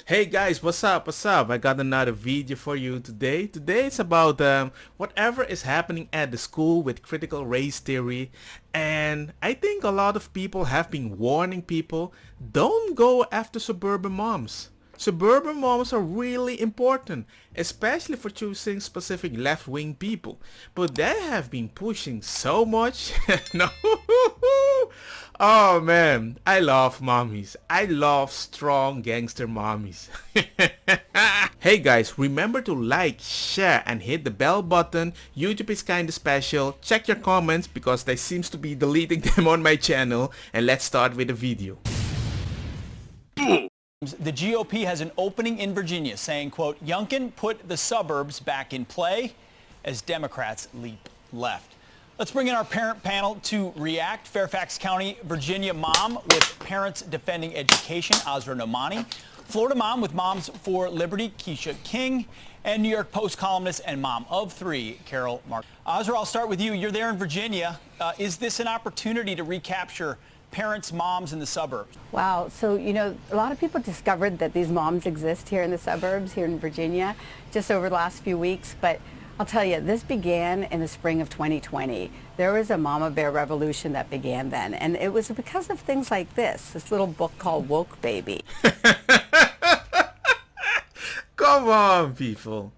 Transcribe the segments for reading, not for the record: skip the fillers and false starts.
Hey guys, what's up? What's up? I got another video for you today. Today it's about whatever is happening at the school with critical race theory. And I think a lot of people have been warning people, don't go after suburban moms. Suburban moms are really important, especially for choosing specific left-wing people. But they have been pushing so much. No. Oh man, I love mommies. I love strong gangster mommies. Hey guys, remember to like, share and hit the bell button. YouTube is kinda special. Check your comments because they seems to be deleting them on my channel. And let's start with the video. The GOP has an opening in Virginia saying, quote, Youngkin put the suburbs back in play as Democrats leap left. Let's bring in our parent panel to react. Fairfax County, Virginia mom with Parents Defending Education, Azra Nomani. Florida mom with Moms for Liberty, Keisha King. And New York Post columnist and mom of three, Carol Mark. Azra, I'll start with you. You're there in Virginia. Is this an opportunity to recapture parents, moms in the suburbs? Wow. So, a lot of people discovered that these moms exist here in the suburbs, here in Virginia, just over the last few weeks. But I'll tell you, this began in the spring of 2020. There was a mama bear revolution that began then. And it was because of things like this little book called Woke Baby. Come on, people.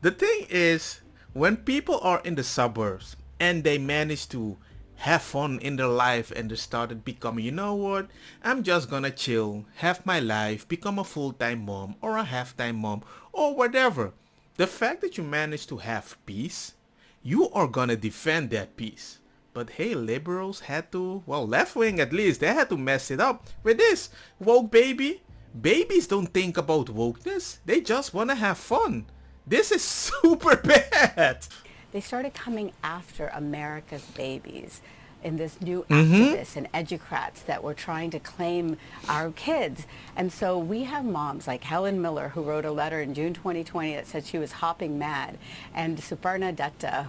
The thing is, when people are in the suburbs and they manage to have fun in their life and they started becoming, you know what, I'm just gonna chill, have my life, become a full-time mom or a half-time mom or whatever. The fact that you manage to have peace, you are gonna defend that peace. But hey, liberals had to, well, left-wing at least, they had to mess it up with this woke baby. Babies don't think about wokeness, they just wanna have fun. This is super bad. They started coming after America's babies in this new activists and educrats that were trying to claim our kids. And so we have moms like Helen Miller, who wrote a letter in June 2020 that said she was hopping mad, and Suburban,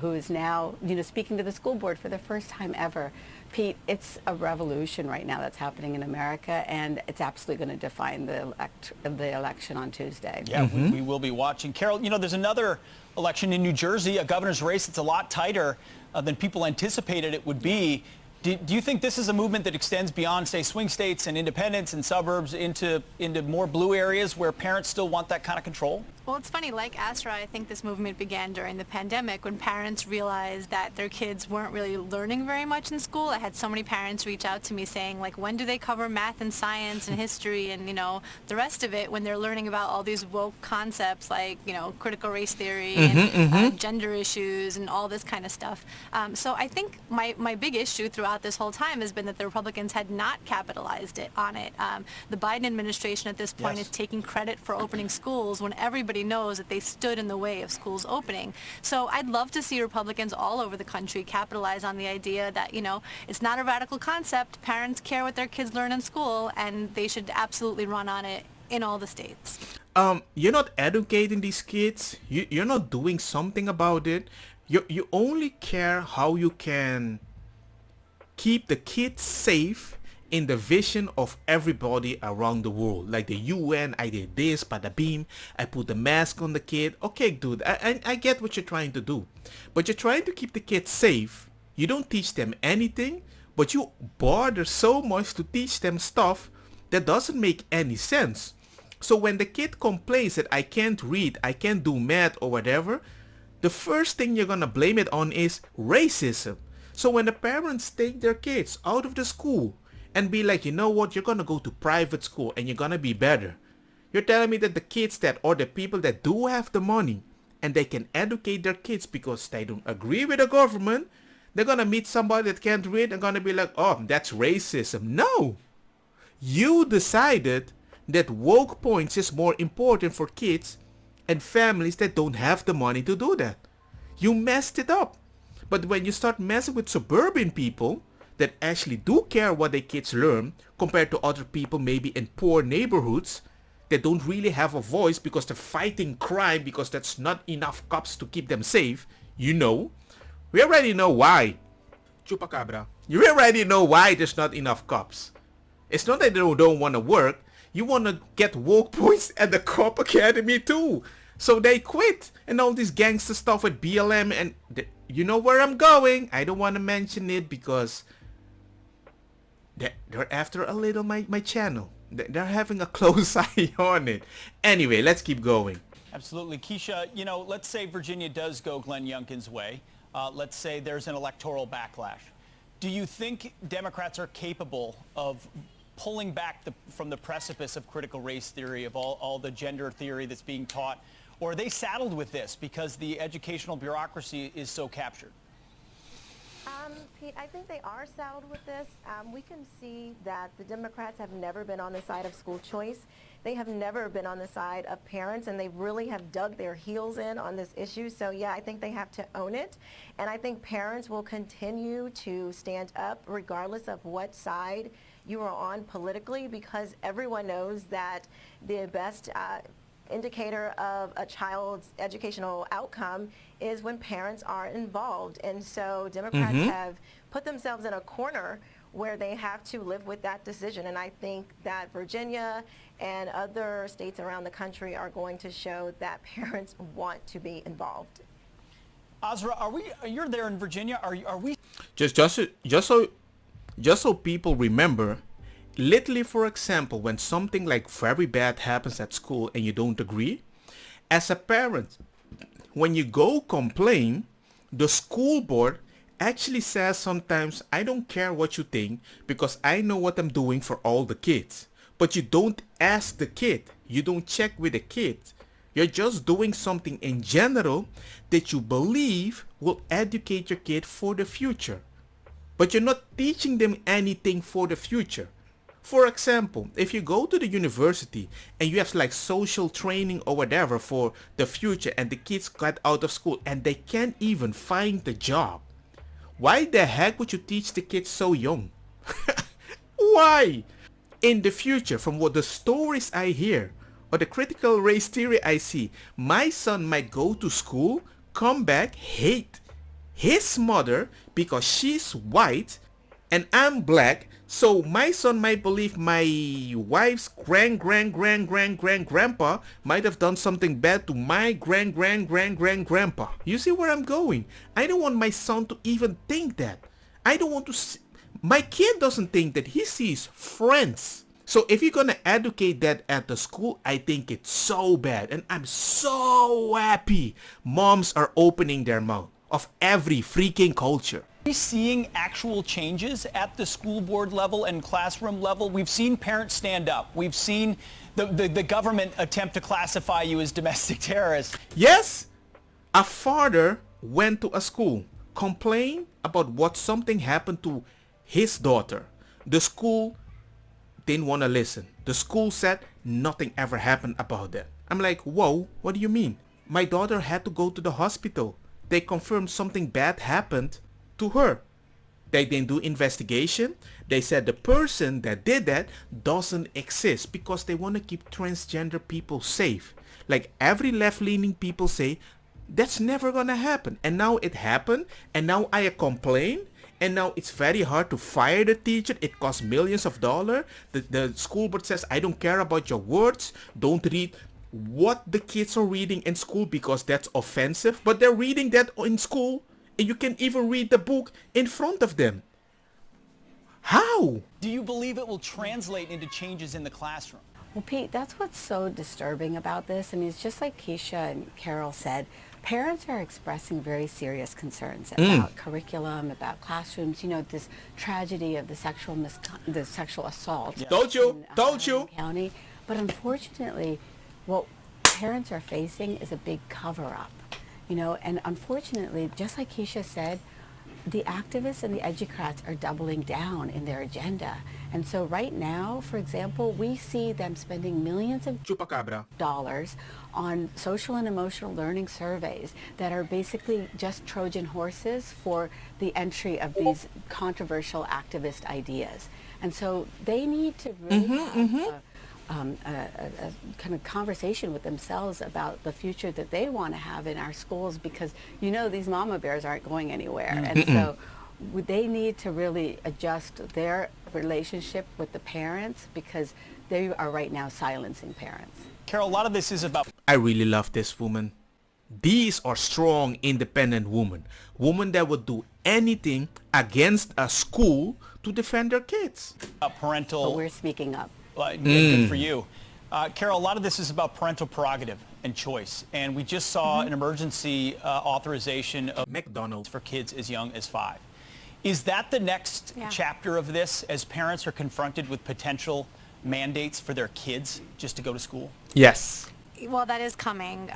who is now, speaking to the school board for the first time ever. Pete, it's a revolution right now that's happening in America, and it's absolutely going to define the election on Tuesday. Yeah, we will be watching. Carol, there's another election in New Jersey, a governor's race that's a lot tighter than people anticipated it would be. Do you think this is a movement that extends beyond, say, swing states and independents and suburbs into more blue areas where parents still want that kind of control? Well, it's funny, like Astra, I think this movement began during the pandemic when parents realized that their kids weren't really learning very much in school. I had so many parents reach out to me saying, like, when do they cover math and science and history and, the rest of it when they're learning about all these woke concepts like, critical race theory and gender issues and all this kind of stuff. So I think my big issue throughout this whole time has been that the Republicans had not capitalized on it. The Biden administration at this point is taking credit for opening schools when everybody knows that they stood in the way of schools opening. So I'd love to see Republicans all over the country capitalize on the idea that, it's not a radical concept. Parents care what their kids learn in school, and they should absolutely run on it in all the states. You're not educating these kids. You're not doing something about it. You only care how you can keep the kids safe in the vision of everybody around the world. Like the UN, I did this, bada beam, I put the mask on the kid. Okay, dude, I get what you're trying to do. But you're trying to keep the kids safe. You don't teach them anything, but you bother so much to teach them stuff that doesn't make any sense. So when the kid complains that I can't read, I can't do math or whatever, the first thing you're gonna blame it on is racism. So when the parents take their kids out of the school and be like, you know what, you're gonna go to private school and you're gonna be better. You're telling me that the kids or the people that do have the money and they can educate their kids because they don't agree with the government, they're gonna meet somebody that can't read and gonna be like, oh, that's racism. No! You decided that woke points is more important for kids and families that don't have the money to do that. You messed it up. But when you start messing with suburban people that actually do care what their kids learn compared to other people maybe in poor neighborhoods that don't really have a voice because they're fighting crime because that's not enough cops to keep them safe, we already know why. Chupacabra. You already know why there's not enough cops. It's not that they don't want to work. You want to get woke points at the cop academy too. So they quit. And all this gangster stuff with BLM. And you know where I'm going. I don't want to mention it because they're after a little my channel. They're having a close eye on it. Anyway, let's keep going. Absolutely. Keisha, you know, let's say Virginia does go Glenn Youngkin's way. Let's say there's an electoral backlash. Do you think Democrats are capable of pulling back from the precipice of critical race theory, of all the gender theory that's being taught? Or are they saddled with this because the educational bureaucracy is so captured? Pete, I think they are saddled with this. We can see that the Democrats have never been on the side of school choice. They have never been on the side of parents, and they really have dug their heels in on this issue. So, yeah, I think they have to own it. And I think parents will continue to stand up regardless of what side you are on politically, because everyone knows that the best indicator of a child's educational outcome is when parents are involved. And so Democrats have put themselves in a corner where they have to live with that decision. And I think that Virginia and other states around the country are going to show that parents want to be involved. Azra, you're there in Virginia. Are we? Just so people remember, literally, for example, when something like very bad happens at school and you don't agree, as a parent, when you go complain, the school board actually says sometimes, I don't care what you think because I know what I'm doing for all the kids. But you don't ask the kid. You don't check with the kid. You're just doing something in general that you believe will educate your kid for the future. But you're not teaching them anything for the future. For example, if you go to the university and you have like social training or whatever for the future, and the kids got out of school and they can't even find the job, why the heck would you teach the kids so young? Why? In the future, from what the stories I hear or the critical race theory I see, my son might go to school, come back, hate his mother because she's white and I'm black. So my son might believe my wife's grandpa might have done something bad to my grandpa. You see where I'm going? I don't want my son to even think that. I don't want to my kid doesn't think that. He sees friends. So if you're gonna educate that at the school, I think it's so bad. And I'm so happy moms are opening their mouth of every freaking culture. Are we seeing actual changes at the school board level and classroom level? We've seen parents stand up. We've seen the government attempt to classify you as domestic terrorists. Yes, a father went to a school, complained about what something happened to his daughter. The school didn't want to listen. The school said nothing ever happened about that. I'm like, whoa, what do you mean? My daughter had to go to the hospital. They confirmed something bad happened to her. They didn't do investigation. They said the person that did that doesn't exist because they want to keep transgender people safe. Like every left-leaning people say, that's never gonna happen. And now it happened, and now I complain, and now it's very hard to fire the teacher. It costs millions of dollars. The school board says, I don't care about your words. Don't read what the kids are reading in school because that's offensive. But they're reading that in school, and you can even read the book in front of them. How? Do you believe it will translate into changes in the classroom? Well, Pete, that's what's so disturbing about this. I mean, it's just like Keisha and Carol said, parents are expressing very serious concerns about curriculum, about classrooms, you know, this tragedy of the sexual assault. Yeah. Told you. County. But unfortunately, what parents are facing is a big cover-up, you know, and unfortunately, just like Keisha said, the activists and the educrats are doubling down in their agenda. And so right now, for example, we see them spending millions of dollars on social and emotional learning surveys that are basically just Trojan horses for the entry of these controversial activist ideas. And so they need to really have a kind of conversation with themselves about the future that they want to have in our schools, because you know these mama bears aren't going anywhere. And so they need to really adjust their relationship with the parents, because they are right now silencing parents. Carol, a lot of this is about I really love this woman. These are strong, independent women. Women that would do anything against a school to defend their kids. parental. But we're speaking up. Good for you. Carol, a lot of this is about parental prerogative and choice. And we just saw an emergency authorization of McDonald's. for kids as young as 5. Is that the next chapter of this as parents are confronted with potential mandates for their kids just to go to school? Yes. Well, that is coming.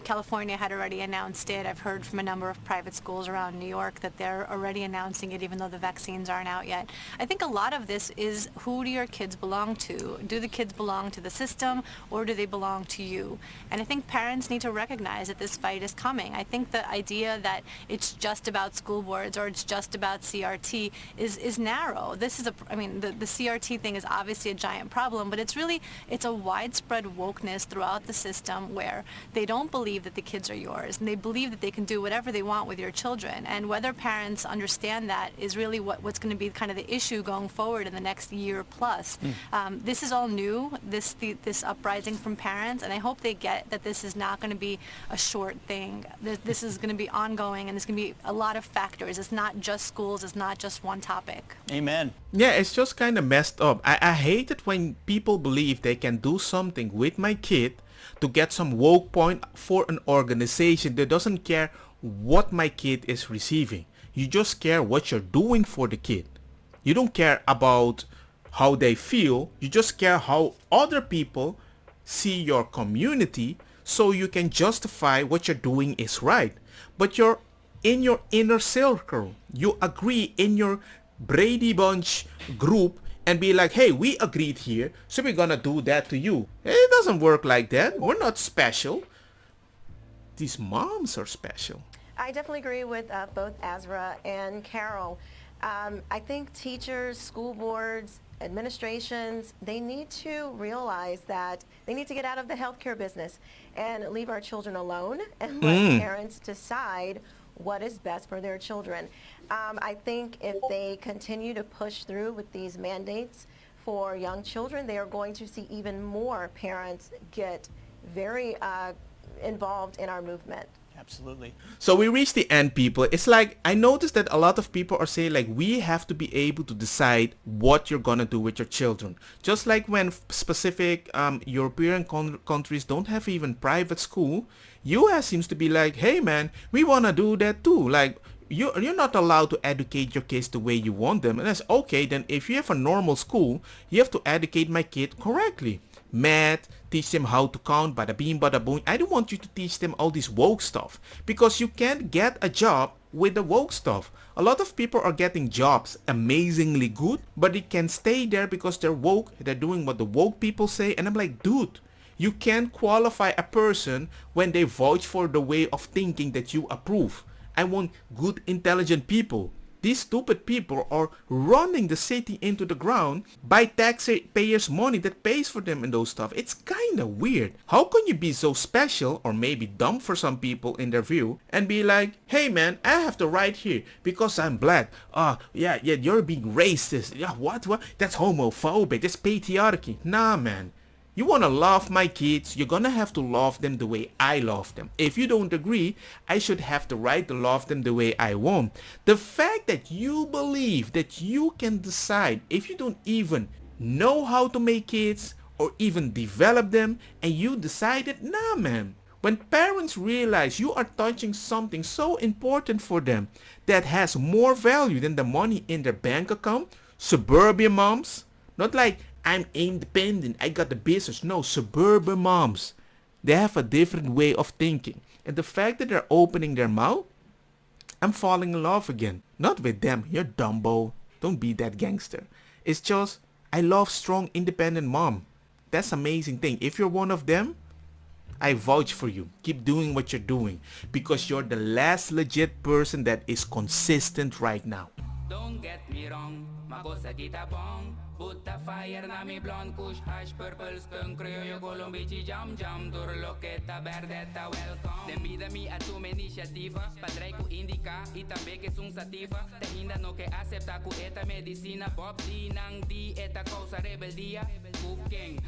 California had already announced it. I've heard from a number of private schools around New York that they're already announcing it, even though the vaccines aren't out yet. I think a lot of this is, who do your kids belong to? Do the kids belong to the system, or do they belong to you? And I think parents need to recognize that this fight is coming. I think the idea that it's just about school boards or it's just about CRT is narrow. This is the CRT thing is obviously a giant problem, but it's a widespread wokeness throughout the system where they don't believe that the kids are yours, and they believe that they can do whatever they want with your children. And whether parents understand that is really what's going to be kind of the issue going forward in the next year plus. This is all new, this uprising from parents, and I hope they get that this is not going to be a short thing. This is going to be ongoing, and there's going to be a lot of factors. It's not just schools, it's not just one topic. Amen. Yeah, it's just kind of messed up. I hate it when people believe they can do something with my kid to get some woke point for an organization that doesn't care what my kid is receiving. You just care what you're doing for the kid. You don't care about how they feel. You just care how other people see your community, so you can justify what you're doing is right. But you're in your inner circle. You agree in your Brady Bunch group and be like, hey, we agreed here, so we're gonna do that to you. It doesn't work like that. We're not special. These moms are special. I definitely agree with both Azra and Carol. I think teachers, school boards, administrations, they need to realize that they need to get out of the healthcare business and leave our children alone and let parents decide what is best for their children. I think if they continue to push through with these mandates for young children, they are going to see even more parents get very involved in our movement. Absolutely. So we reach the end, people. It's like, I noticed that a lot of people are saying like, we have to be able to decide what you're gonna do with your children. Just like when specific European countries don't have even private school, US seems to be like, hey man, we wanna do that too. Like, you're not allowed to educate your kids the way you want them. And that's okay. Then if you have a normal school, you have to educate my kid correctly. Math, teach them how to count, bada bing, bada boom. I don't want you to teach them all this woke stuff, because you can't get a job with the woke stuff. A lot of people are getting jobs amazingly good, but they can stay there because they're woke. They're doing what the woke people say. And I'm like, dude, you can't qualify a person when they vouch for the way of thinking that you approve. I want good, intelligent people. These stupid people are running the city into the ground by taxpayers' money that pays for them and those stuff. It's kind of weird. How can you be so special, or maybe dumb for some people in their view, and be like, hey man, I have the right here because I'm black. Yeah, you're being racist. Yeah, what? That's homophobic. That's patriarchy. Nah, man. You want to love my kids, you're gonna have to love them the way I love them. If you don't agree, I should have the right to love them the way I want. The fact that you believe that you can decide, if you don't even know how to make kids or even develop them, and you decided, nah man. When parents realize you are touching something so important for them that has more value than the money in their bank account, suburban moms, not like I'm independent, I got the business. No, suburban moms, they have a different way of thinking. And the fact that they're opening their mouth, I'm falling in love again. Not with them. You're Dumbo. Don't be that gangster. It's just, I love strong, independent mom. That's amazing thing. If you're one of them, I vouch for you. Keep doing what you're doing, because you're the last legit person that is consistent right now. Don't get me wrong, makosa kita bong. Putta fire na mi blond kush hash purple skunk criollo colombici jam jam door loqueta verdeta welcome. Den vida mi a tu iniciativa padrei ku indica e também que sung sativa te ainda no que acepta ku eta medicina Bob di nang di eta causa rebeldia cooking